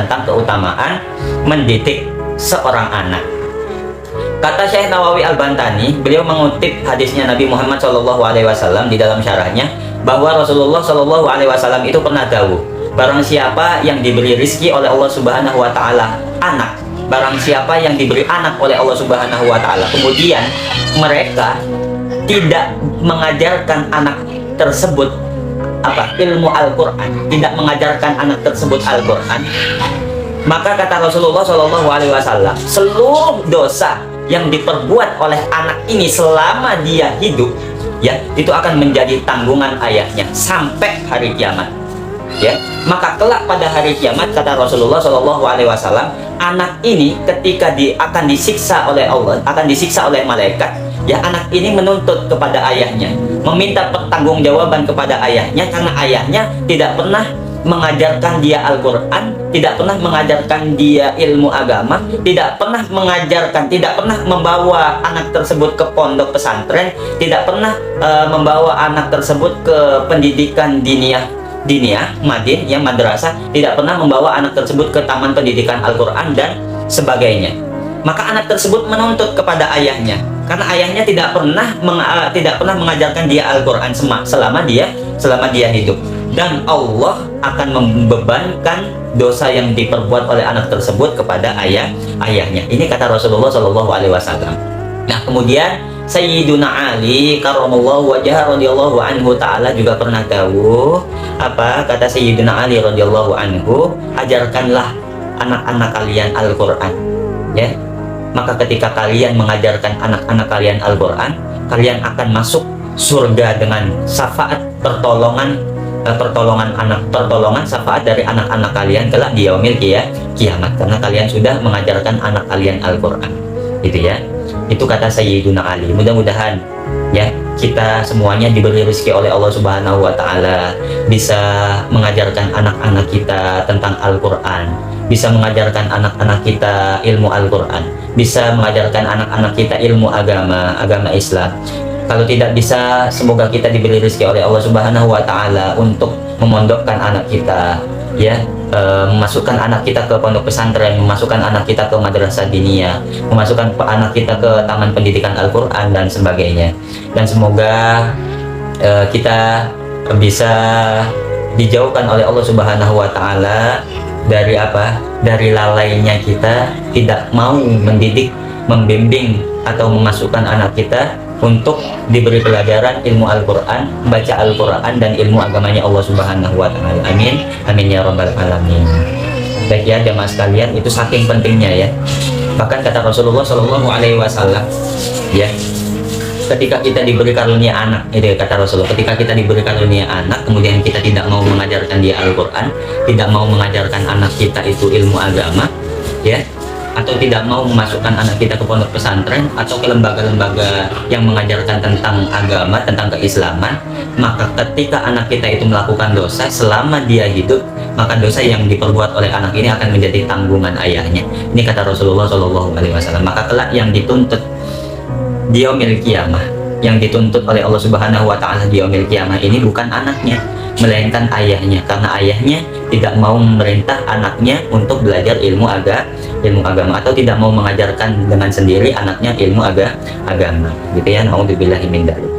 tentang keutamaan mendidik seorang anak. Kata Syekh Nawawi Al-Bantani, beliau mengutip hadisnya Nabi Muhammad SAW di dalam syarahnya, bahwa Rasulullah SAW itu pernah dawuh, barang siapa yang diberi rizki oleh Allah Subhanahu Wa Taala anak, barang siapa yang diberi anak oleh Allah Subhanahu Wa Taala, kemudian mereka tidak mengajarkan anak tersebut ilmu Al-Quran, tidak mengajarkan anak tersebut Al-Quran, maka kata Rasulullah SAW, seluruh dosa yang diperbuat oleh anak ini selama dia hidup, ya, itu akan menjadi tanggungan ayahnya sampai hari kiamat. Ya, maka kelak pada hari kiamat, kata Rasulullah SAW, anak ini ketika akan disiksa oleh Allah, akan disiksa oleh malaikat, ya, anak ini menuntut kepada ayahnya, meminta pertanggungjawaban kepada ayahnya, karena ayahnya tidak pernah mengajarkan dia Al-Quran, tidak pernah mengajarkan dia ilmu agama, tidak pernah membawa anak tersebut ke pondok pesantren, tidak pernah membawa anak tersebut ke pendidikan diniyah madin, yang madrasah, tidak pernah membawa anak tersebut ke taman pendidikan Al-Quran dan sebagainya. Maka anak tersebut menuntut kepada ayahnya, karena ayahnya tidak pernah mengajarkan dia Al-Quran selama dia hidup. Dan Allah akan membebankan dosa yang diperbuat oleh anak tersebut kepada ayahnya. Ini kata Rasulullah SAW. Nah, kemudian Sayyiduna Ali karramallahu wajhah radhiyallahu anhu ta'ala juga pernah tahu, kata Sayyiduna Ali radhiyallahu anhu, ajarkanlah anak-anak kalian Al-Quran, ya. Maka ketika kalian mengajarkan anak-anak kalian Al-Quran, kalian akan masuk surga dengan syafaat pertolongan syafaat dari anak-anak kalian kelak di yaumil kiamat, karena kalian sudah mengajarkan anak kalian Al-Quran. Gitu ya. Itu kata Sayyiduna Ali. Mudah-mudahan ya kita semuanya diberi rezeki oleh Allah Subhanahu Wa Taala, bisa mengajarkan anak-anak kita tentang Al-Quran, bisa mengajarkan anak-anak kita ilmu Al-Quran, bisa mengajarkan anak-anak kita ilmu agama Islam. Kalau tidak bisa, semoga kita diberi rezeki oleh Allah Subhanahu Wa Taala untuk memondokkan anak kita, ya, memasukkan anak kita ke pondok pesantren, memasukkan anak kita ke madrasah diniyah, memasukkan anak kita ke taman pendidikan Al-Quran dan sebagainya. Dan semoga kita bisa dijauhkan oleh Allah Subhanahu Wa Taala dari dari lalainya kita tidak mau mendidik, membimbing atau memasukkan anak kita untuk diberi pelajaran ilmu Al-Quran, baca Al-Quran dan ilmu agamanya Allah Subhanahu Wa Taala. Amin, amin ya rabbal alamin. Baik ya jemaah sekalian, itu saking pentingnya ya. Bahkan kata Rasulullah SAW, ya, ketika kita diberi karunia anak, itu kata Rasulullah, ketika kita diberi karunia anak, kemudian kita tidak mau mengajarkan dia Al-Quran, tidak mau mengajarkan anak kita itu ilmu agama, ya, atau tidak mau memasukkan anak kita ke pondok pesantren atau ke lembaga-lembaga yang mengajarkan tentang agama, tentang keislaman, maka ketika anak kita itu melakukan dosa selama dia hidup, maka dosa yang diperbuat oleh anak ini akan menjadi tanggungan ayahnya. Ini kata Rasulullah SAW. Maka kelak yang dituntut di yaumil qiyamah, yang dituntut oleh Allah Subhanahu Wa Taala di yaumil qiyamah ini bukan anaknya, melainkan ayahnya, karena ayahnya tidak mau memerintah anaknya untuk belajar ilmu agama atau tidak mau mengajarkan dengan sendiri anaknya ilmu agama, gitu ya. Nauzubillahi min dzalik.